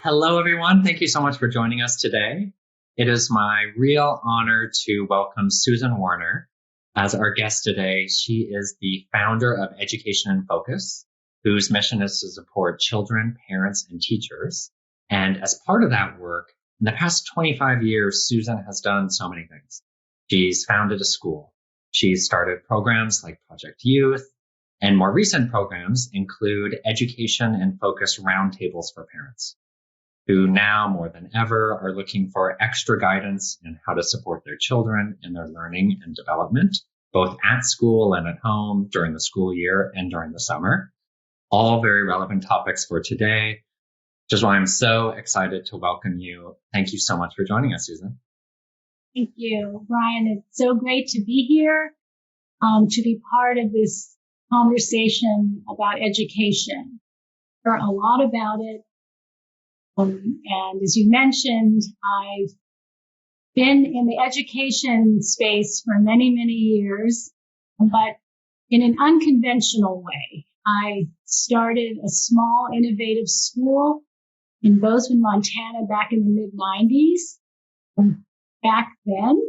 Hello, everyone. Thank you so much for joining us today. It is my real honor to welcome Susan Warner as our guest today. She is the founder of Education in Focus, whose mission is to support children, parents, and teachers. And as part of that work, in the past 25 years, Susan has done so many things. She's founded a school. She's started programs like Project Youth, and more recent programs include Education in Focus roundtables for parents, who now more than ever are looking for extra guidance in how to support their children in their learning and development, both at school and at home during the school year and during the summer. All very relevant topics for today, which is why I'm so excited to welcome you. Thank you so much for joining us, Susan. Thank you, Brian. It's so great to be here, to be part of this conversation about education. I've heard a lot about it. And as you mentioned, I've been in the education space for many, many years, but in an unconventional way. I started a small innovative school in Bozeman, Montana back in the mid-90s. Back then,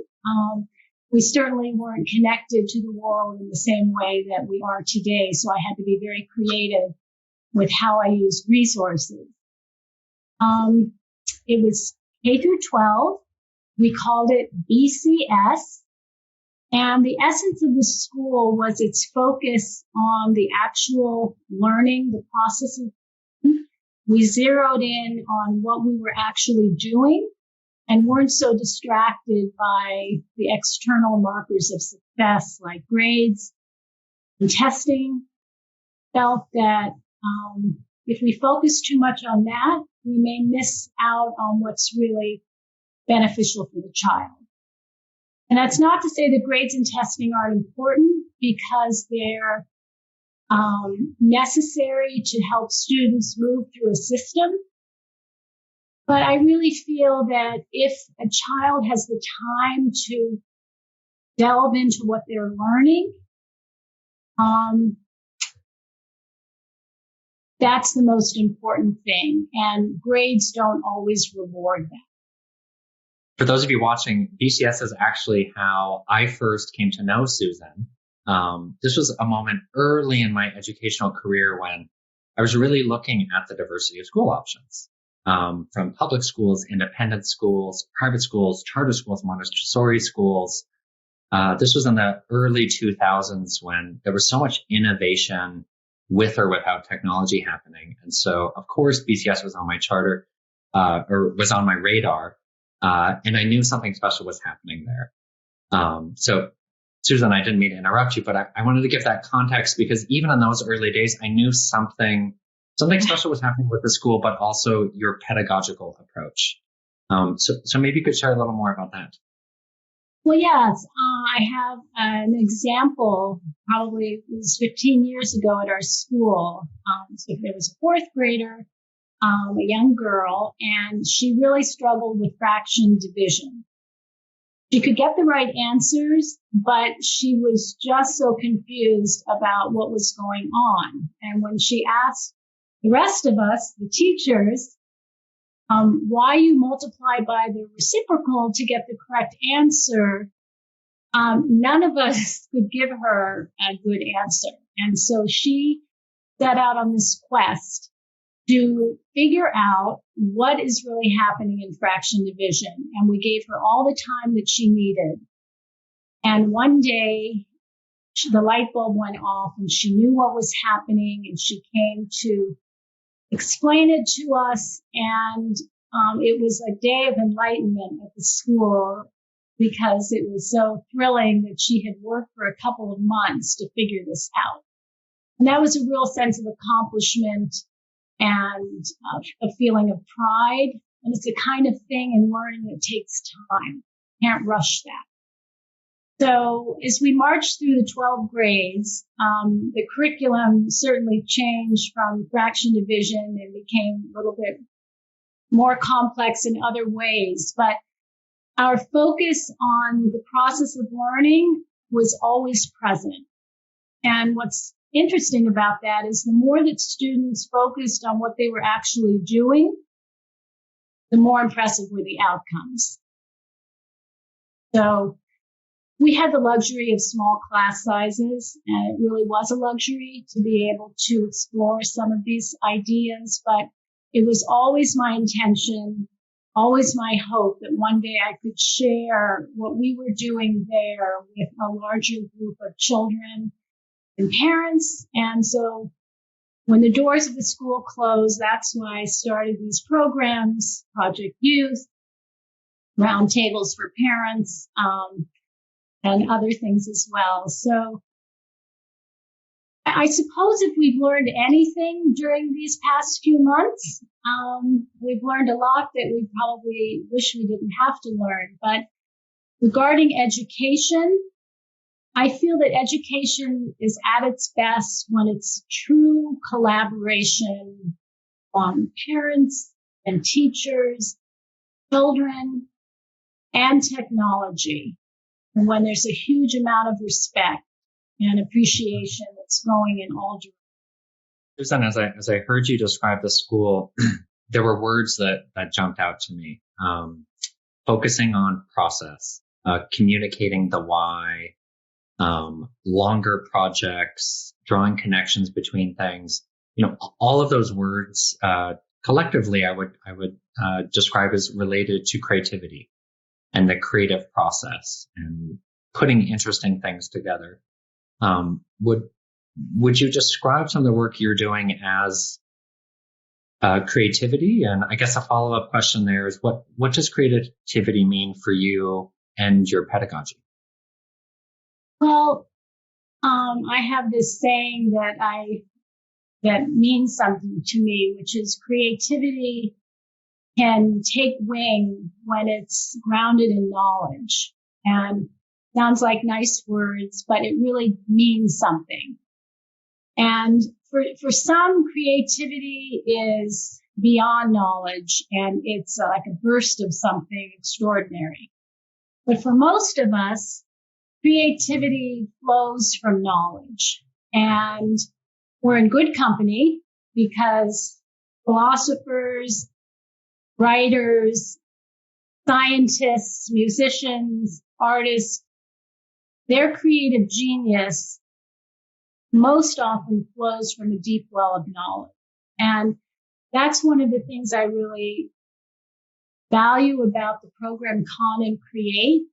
we certainly weren't connected to the world in the same way that we are today. So I had to be very creative with how I used resources. It was K through 12. We called it BCS. And the essence of the school was its focus on the actual learning, the process of learning. We zeroed in on what we were actually doing and weren't so distracted by the external markers of success like grades and testing. Felt that if we focus too much on that, we may miss out on what's really beneficial for the child. And that's not to say that grades and testing aren't important, because they're necessary to help students move through a system. But I really feel that if a child has the time to delve into what they're learning, that's the most important thing, and grades don't always reward that. For those of you watching, BCS is actually how I first came to know Susan. This was a moment early in my educational career when I was really looking at the diversity of school options, from public schools, independent schools, private schools, charter schools, Montessori schools. This was in the early 2000s when there was so much innovation with or without technology happening. And so, of course, BCS was on my charter, or was on my radar. And I knew something special was happening there. So Susan, I didn't mean to interrupt you, but I wanted to give that context because even in those early days, I knew something special was happening with the school, but also your pedagogical approach. So maybe you could share a little more about that. Well, yes, I have an example. Probably it was 15 years ago at our school. So there was a fourth grader, a young girl, and she really struggled with fraction division. She could get the right answers, but she was just so confused about what was going on. And when she asked the rest of us, the teachers, why you multiply by the reciprocal to get the correct answer, none of us could give her a good answer. And so she set out on this quest to figure out what is really happening in fraction division. And we gave her all the time that she needed. And one day, the light bulb went off and she knew what was happening, and she came to explain it to us. And it was a day of enlightenment at the school, because it was so thrilling that she had worked for a couple of months to figure this out. And that was a real sense of accomplishment and a feeling of pride. And it's a kind of thing in learning that takes time. Can't rush that. So as we marched through the 12 grades, the curriculum certainly changed from fraction division and became a little bit more complex in other ways. But our focus on the process of learning was always present. And what's interesting about that is the more that students focused on what they were actually doing, the more impressive were the outcomes. So we had the luxury of small class sizes, and it really was a luxury to be able to explore some of these ideas. But it was always my intention, always my hope that one day I could share what we were doing there with a larger group of children and parents. And so when the doors of the school closed, that's why I started these programs, Project Youth, roundtables for parents, and other things as well. So I suppose if we've learned anything during these past few months, we've learned a lot that we probably wish we didn't have to learn. But regarding education, I feel that education is at its best when it's true collaboration among parents and teachers, children, and technology. And when there's a huge amount of respect and appreciation that's going in all directions. Susan, as I heard you describe the school, there were words that jumped out to me. Focusing on process, communicating the why, longer projects, drawing connections between things. All of those words collectively, I would describe as related to creativity and the creative process and putting interesting things together. Would you describe some of the work you're doing as creativity? And I guess a follow-up question there is what does creativity mean for you and your pedagogy? Well, I have this saying that means something to me, which is creativity can take wing when it's grounded in knowledge. And sounds like nice words, but it really means something. And for some, creativity is beyond knowledge, and it's like a burst of something extraordinary. But for most of us, creativity flows from knowledge. And we're in good company because philosophers, writers, scientists, musicians, artists, their creative genius most often flows from a deep well of knowledge. And that's one of the things I really value about the program Con and Create,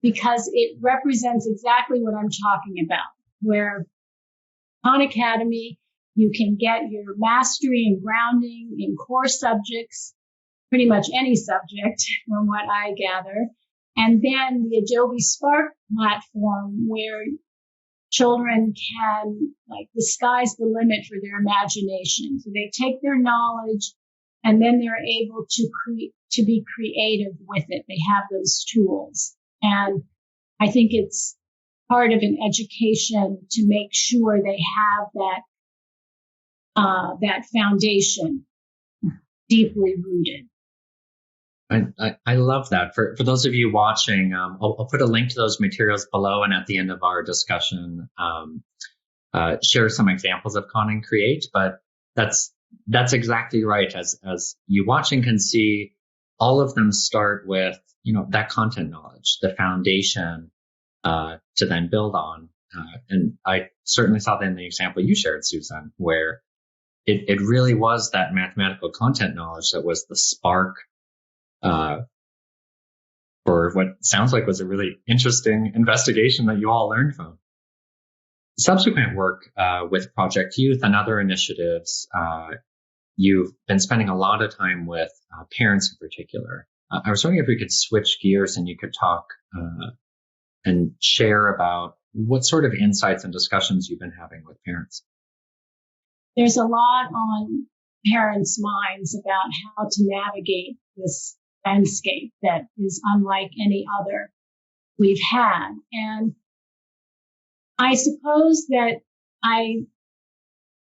because it represents exactly what I'm talking about, where Khan Academy, you can get your mastery and grounding in core subjects, pretty much any subject from what I gather. And then the Adobe Spark platform where children can, the sky's the limit for their imagination. So they take their knowledge and then they're able to be creative with it. They have those tools. And I think it's part of an education to make sure they have that foundation deeply rooted. I love that. For those of you watching, I'll put a link to those materials below, and at the end of our discussion, share some examples of Con and Create. But that's exactly right. As you watching can see, all of them start with that content knowledge, the foundation to then build on. And I certainly saw that in the example you shared, Susan, where it really was that mathematical content knowledge that was the spark for what sounds like was a really interesting investigation that you all learned from. Subsequent work with Project Youth and other initiatives, you've been spending a lot of time with parents in particular. I was wondering if we could switch gears and you could talk and share about what sort of insights and discussions you've been having with parents. There's a lot on parents' minds about how to navigate this landscape that is unlike any other we've had. And I suppose that I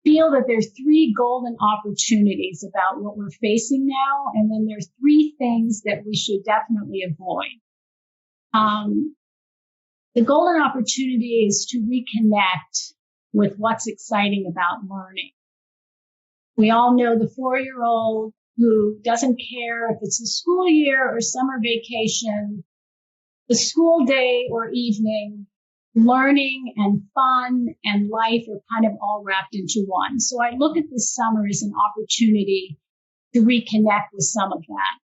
feel that there's three golden opportunities about what we're facing now, and then there's three things that we should definitely avoid. The golden opportunity is to reconnect with what's exciting about learning. We all know the 4-year-old who doesn't care if it's the school year or summer vacation, the school day or evening, learning and fun and life are kind of all wrapped into one. So I look at this summer as an opportunity to reconnect with some of that.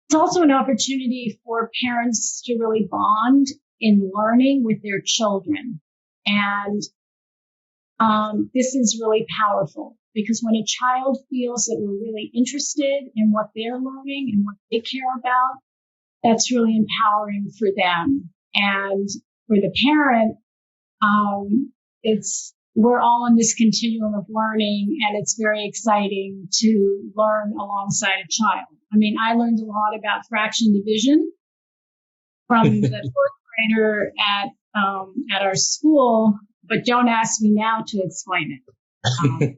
It's also an opportunity for parents to really bond in learning with their children. And this is really powerful because when a child feels that we're really interested in what they're learning and what they care about, that's really empowering for them. And for the parent, we're all in this continuum of learning, and it's very exciting to learn alongside a child. I mean, I learned a lot about fraction division from the fourth grader at our school, but don't ask me now to explain it.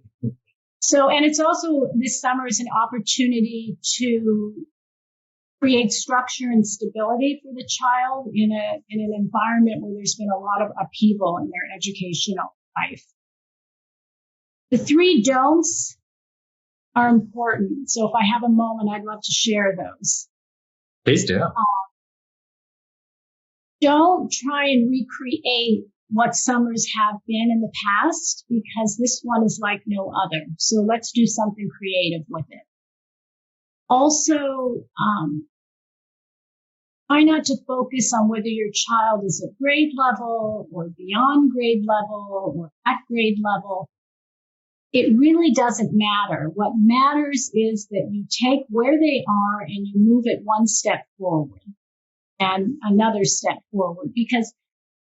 And it's also, this summer is an opportunity to create structure and stability for the child in an environment where there's been a lot of upheaval in their educational life. The 3 don'ts are important. So if I have a moment, I'd love to share those. Please do. Don't try and recreate what summers have been in the past, because this one is like no other. So let's do something creative with it. Also, try not to focus on whether your child is at grade level or beyond grade level or at grade level. It really doesn't matter. What matters is that you take where they are and you move it one step forward and another step forward, because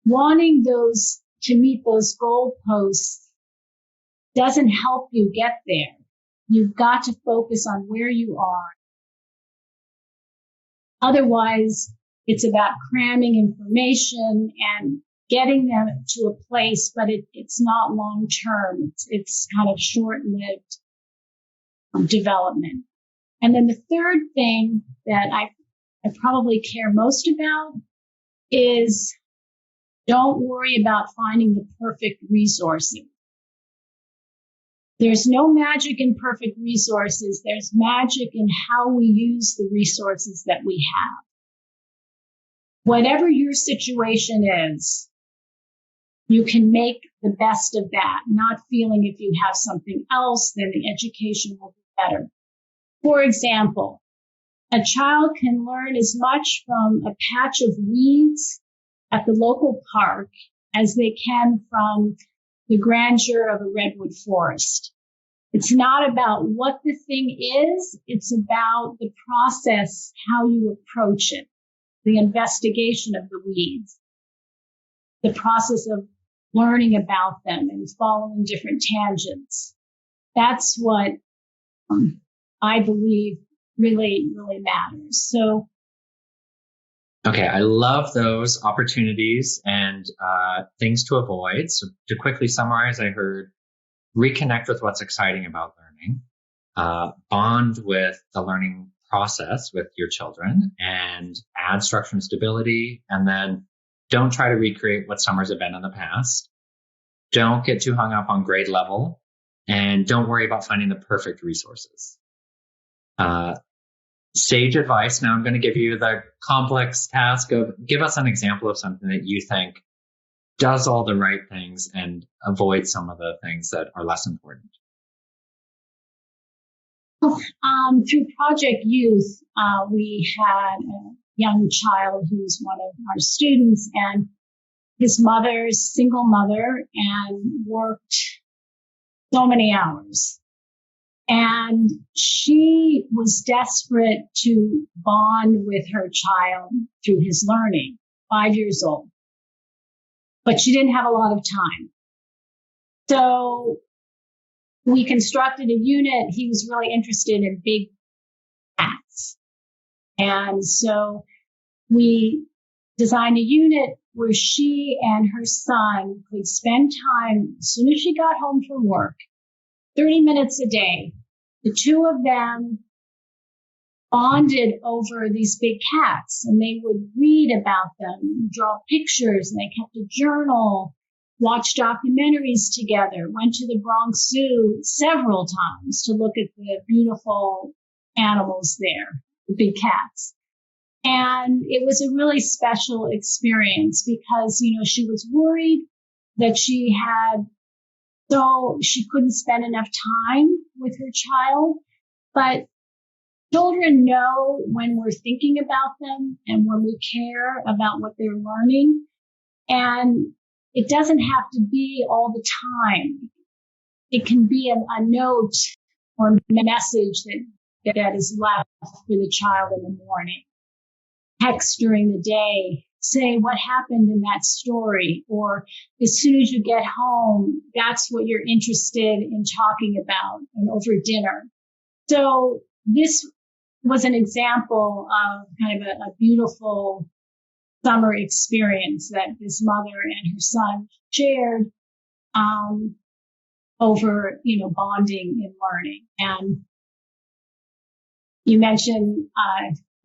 wanting to meet those goalposts doesn't help you get there. You've got to focus on where you are. Otherwise, it's about cramming information and getting them to a place, but it's not long term. It's kind of short-lived development. And then the third thing that I probably care most about is don't worry about finding the perfect resources. There's no magic in perfect resources. There's magic in how we use the resources that we have. Whatever your situation is, you can make the best of that, not feeling if you have something else, then the education will be better. For example, a child can learn as much from a patch of weeds at the local park as they can from the grandeur of a redwood forest. It's not about what the thing is, it's about the process, how you approach it, the investigation of the weeds, the process of learning about them and following different tangents. That's what I believe really, really matters. So, okay, I love those opportunities and things to avoid. So to quickly summarize, I heard reconnect with what's exciting about learning, bond with the learning process with your children, and add structure and stability. And then don't try to recreate what summers have been in the past. Don't get too hung up on grade level, and don't worry about finding the perfect resources. Sage advice. Now I'm going to give you the complex task of give us an example of something that you think does all the right things and avoid some of the things that are less important. Through Project Youth, we had a young child who's one of our students, and his mother's single mother and worked so many hours. And she was desperate to bond with her child through his learning, 5 years old. But she didn't have a lot of time. So we constructed a unit. He was really interested in big cats. And so we designed a unit where she and her son could spend time as soon as she got home from work, 30 minutes a day. The two of them bonded over these big cats, and they would read about them, draw pictures, and they kept a journal. watched documentaries together, went to the Bronx Zoo several times to look at the beautiful animals there, the big cats. And it was a really special experience because, she was worried that she couldn't spend enough time with her child. But children know when we're thinking about them and when we care about what they're learning. And it doesn't have to be all the time. It can be a note or a message that is left for the child in the morning. Text during the day, say what happened in that story, or as soon as you get home, that's what you're interested in talking about, and over dinner. So this was an example of kind of a beautiful summer experience that this mother and her son shared over, bonding and learning. And you mentioned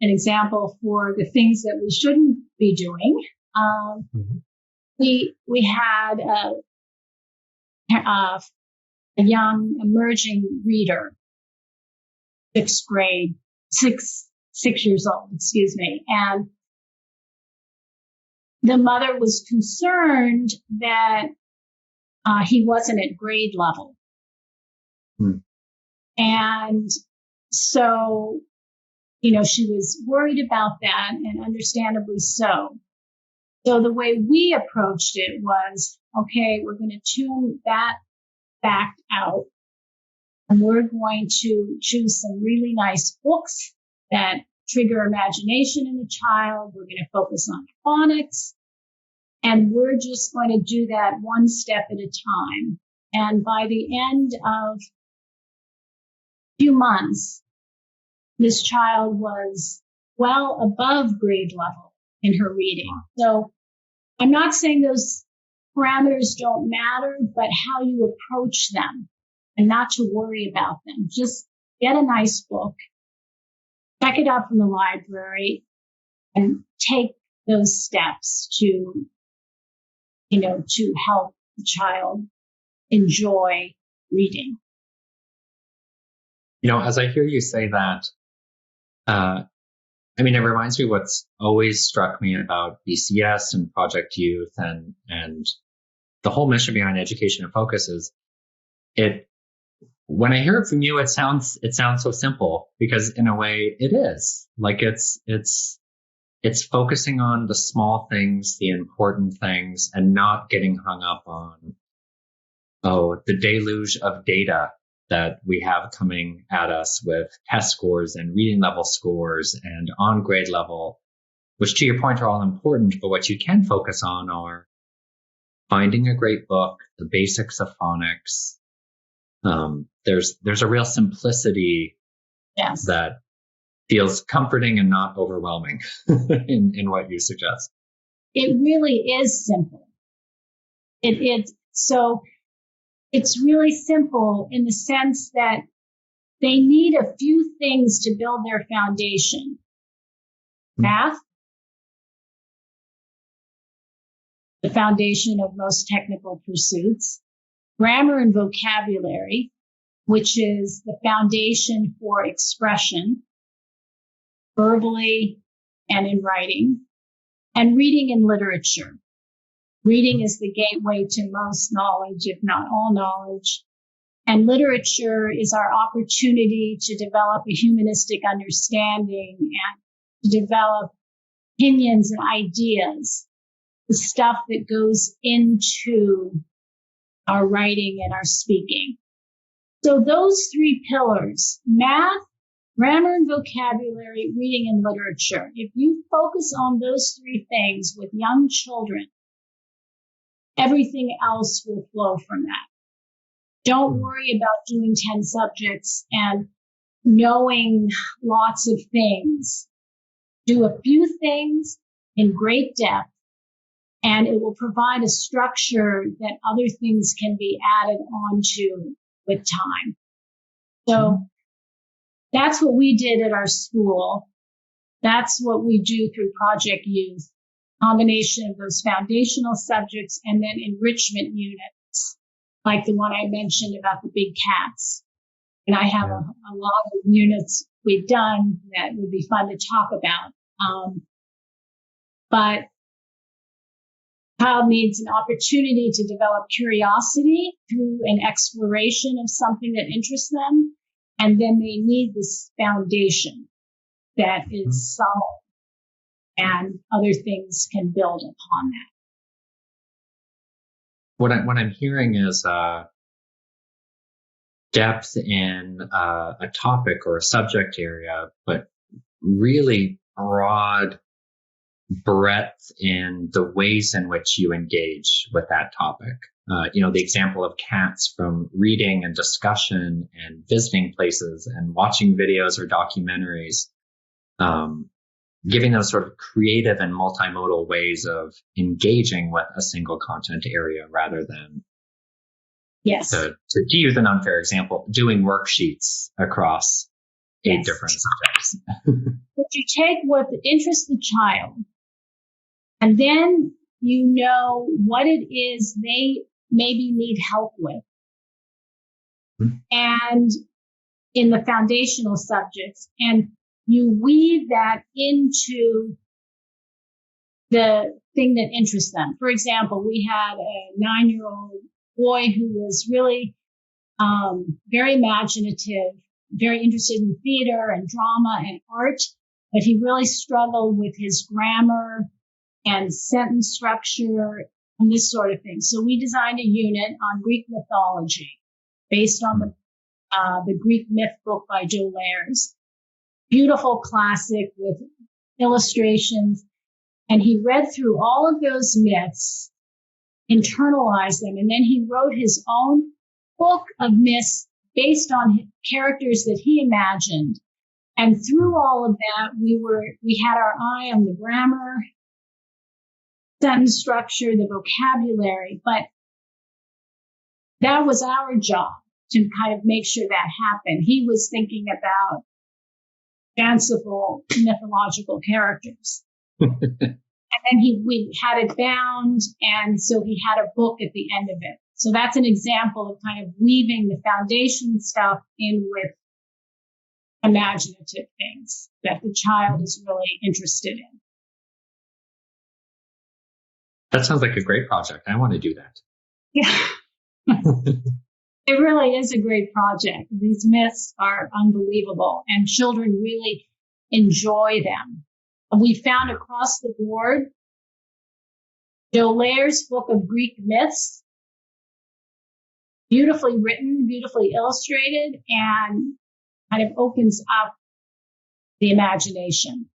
an example for the things that we shouldn't be doing. We had a young emerging reader, six years old, and the mother was concerned that he wasn't at grade level. And so, she was worried about that, and understandably so. So the way we approached it was, okay, we're going to tune that fact out, and we're going to choose some really nice books that trigger imagination in the child. We're going to focus on phonics, and we're just going to do that one step at a time. And by the end of a few months, this child was well above grade level in her reading. So I'm not saying those parameters don't matter, but how you approach them and not to worry about them. Just get a nice book, check it out from the library, and take those steps to help the child enjoy reading. As I hear you say that, it reminds me what's always struck me about BCS and Project Youth and the whole mission behind Education in Focus is when I hear it from you, it sounds so simple, because in a way it is. Like it's focusing on the small things, the important things, and not getting hung up on, the deluge of data that we have coming at us with test scores and reading level scores and on grade level, which to your point are all important, but what you can focus on are finding a great book, the basics of phonics. There's a real simplicity that feels comforting and not overwhelming in what you suggest. It really is simple. So it's really simple in the sense that they need a few things to build their foundation. Math, the foundation of most technical pursuits. Grammar and vocabulary, which is the foundation for expression, verbally and in writing. And reading and literature. Reading is the gateway to most knowledge, if not all knowledge. And literature is our opportunity to develop a humanistic understanding and to develop opinions and ideas, the stuff that goes into our writing and our speaking. So those three pillars, math, grammar and vocabulary, reading and literature, if you focus on those three things with young children, everything else will flow from that. Don't worry about doing 10 subjects and knowing lots of things. Do a few things in great depth, and it will provide a structure that other things can be added onto with time. So that's what we did at our school. That's what we do through Project Youth. combination of those foundational subjects and then enrichment units, like the one I mentioned about the big cats. And I have a lot of units we've done that would be fun to talk about. But child needs an opportunity to develop curiosity through an exploration of something that interests them. And then they need this foundation that is solid, and other things can build upon that. What I'm hearing is depth in a topic or a subject area, but really broad breadth in the ways in which you engage with that topic. The example of cats, from reading and discussion and visiting places and watching videos or documentaries, giving those sort of creative and multimodal ways of engaging with a single content area rather than, to use an unfair example, doing worksheets across 8 different subjects. But you take what interests the child, and then you know what it is they maybe need help with. Mm-hmm. And in the foundational subjects, and you weave that into the thing that interests them. For example, we had a 9-year-old boy who was really very imaginative, very interested in theater and drama and art, but he really struggled with his grammar and sentence structure and this sort of thing. So we designed a unit on Greek mythology based on the Greek myth book by Joe Lares. Beautiful classic with illustrations. And he read through all of those myths, internalized them, and then he wrote his own book of myths based on characters that he imagined. And through all of that, we had our eye on the grammar, sentence structure, the vocabulary, but that was our job to kind of make sure that happened. He was thinking about fanciful mythological characters. And then we had it bound, and so he had a book at the end of it. So that's an example of kind of weaving the foundation stuff in with imaginative things that the child is really interested in. That sounds like a great project. I want to do that. Yeah. It really is a great project. These myths are unbelievable, and children really enjoy them. We found across the board, Joe Lares' book of Greek myths, beautifully written, beautifully illustrated, and kind of opens up the imagination.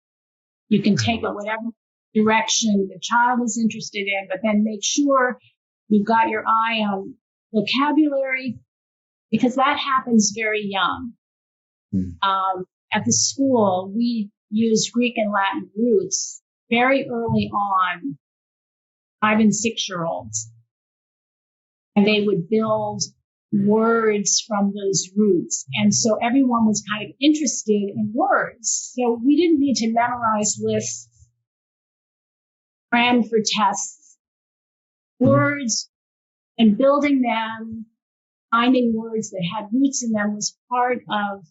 You can take it whatever direction the child is interested in, but then make sure you've got your eye on vocabulary, because that happens very young. At the school, we used Greek and Latin roots very early on, 5 and 6-year-olds. And they would build words from those roots. And so everyone was kind of interested in words. So we didn't need to memorize lists, cram for tests. Words and building them, finding words that had roots in them was part of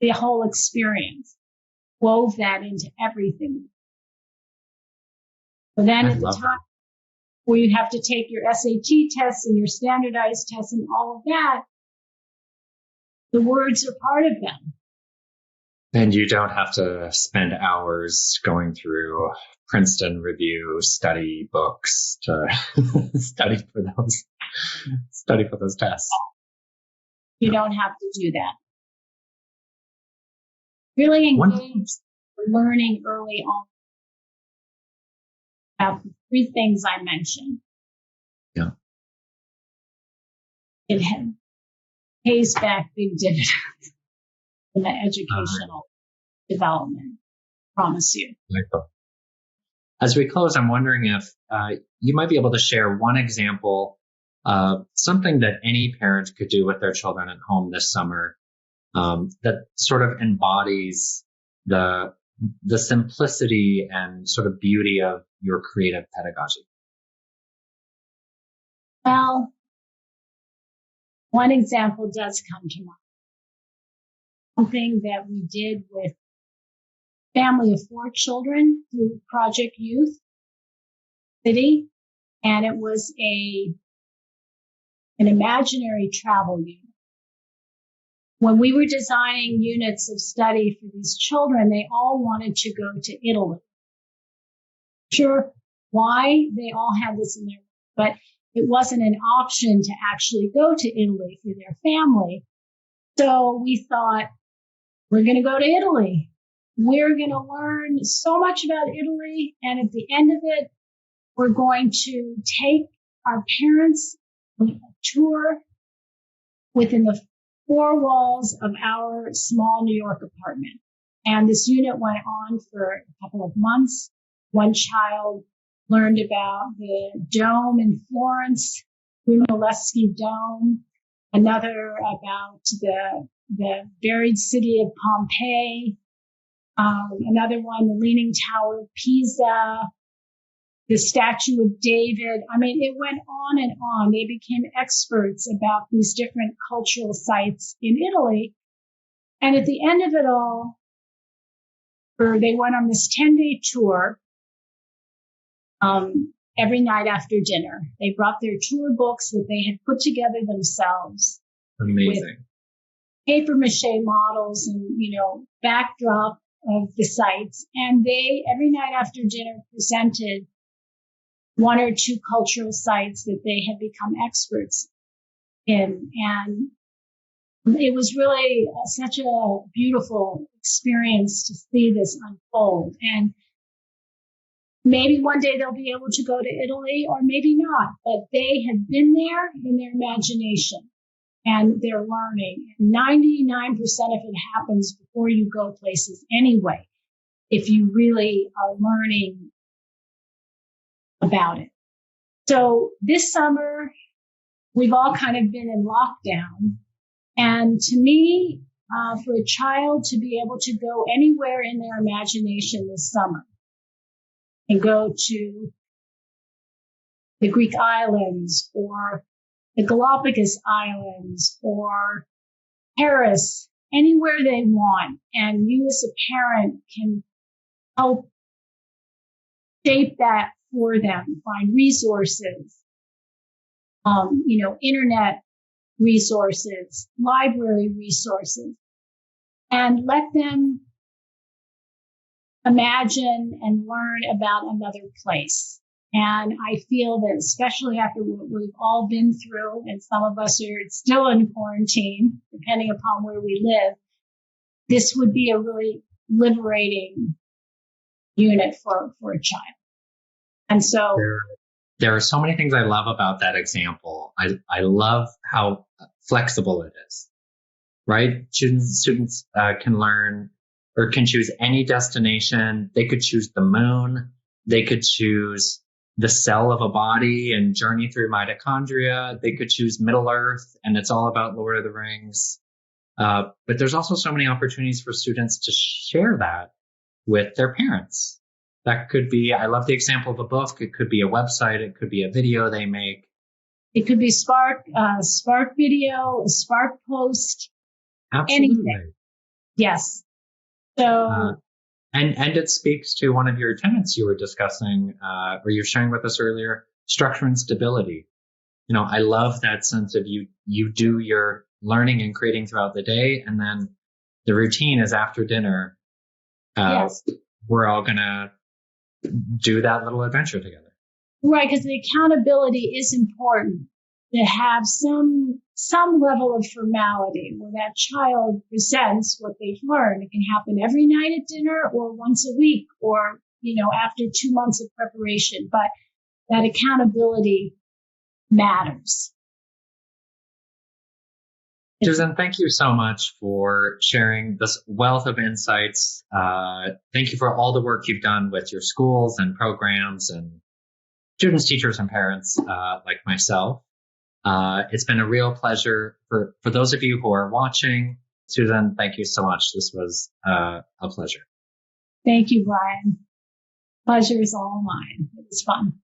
the whole experience. Wove that into everything. But then at the time where you have to take your SAT tests and your standardized tests and all of that, the words are part of them. And you don't have to spend hours going through Princeton Review study books to study for those tests. You don't have to do that. Really engage learning early on about the 3 things I mentioned. Yeah. It pays back big dividends in the educational development. I promise you. As we close, I'm wondering if you might be able to share one example of something that any parent could do with their children at home this summer that sort of embodies the the simplicity and sort of beauty of your creative pedagogy? Well, one example does come to mind. Something that we did with a family of 4 children through Project Youth City, and it was an imaginary travel unit. When we were designing units of study for these children, they all wanted to go to Italy. Sure, why they all had this in their, but it wasn't an option to actually go to Italy for their family. So we thought, we're going to go to Italy. We're going to learn so much about Italy. And at the end of it, we're going to take our parents on a tour within the 4 walls of our small New York apartment. And this unit went on for a couple of months. One child learned about the dome in Florence, Brunelleschi Dome. Another about the buried city of Pompeii. Another one, the Leaning Tower of Pisa, the Statue of David. I mean, it went on and on. They became experts about these different cultural sites in Italy. And at the end of it all, they went on this 10-day tour every night after dinner. They brought their tour books that they had put together themselves. Amazing. With paper mache models and, backdrop of the sites. And they, every night after dinner, presented 1 or 2 cultural sites that they had become experts in. And it was really such a beautiful experience to see this unfold. And maybe one day they'll be able to go to Italy or maybe not, but they have been there in their imagination and they're learning. 99% of it happens before you go places anyway, if you really are learning about it. So this summer, we've all kind of been in lockdown. And to me, for a child to be able to go anywhere in their imagination this summer and go to the Greek islands or the Galapagos Islands or Paris, anywhere they want, and you as a parent can help shape that for them, find resources, internet resources, library resources, and let them imagine and learn about another place. And I feel that especially after what we've all been through, and some of us are still in quarantine, depending upon where we live, this would be a really liberating unit for a child. And so there are so many things I love about that example. I love how flexible it is, right? Students can learn or can choose any destination. They could choose the moon. They could choose the cell of a body and journey through mitochondria. They could choose Middle Earth, and it's all about Lord of the Rings. But there's also so many opportunities for students to share that with their parents. That could be, I love the example of a book. It could be a website. It could be a video they make. It could be Spark video, a Spark post, Absolutely. Anything. Yes. So, and it speaks to one of your tenets you were discussing, or you're sharing with us earlier, structure and stability. I love that sense of you do your learning and creating throughout the day, and then the routine is after dinner. Yes. We're all gonna do that little adventure together. Right, because the accountability is important to have some level of formality where that child presents what they've learned. It can happen every night at dinner or once a week or, after 2 months of preparation. But that accountability matters. Susan, thank you so much for sharing this wealth of insights. Thank you for all the work you've done with your schools and programs and students, teachers, and parents like myself. It's been a real pleasure for those of you who are watching. Susan, thank you so much. This was a pleasure. Thank you, Brian. Pleasure is all mine. It was fun.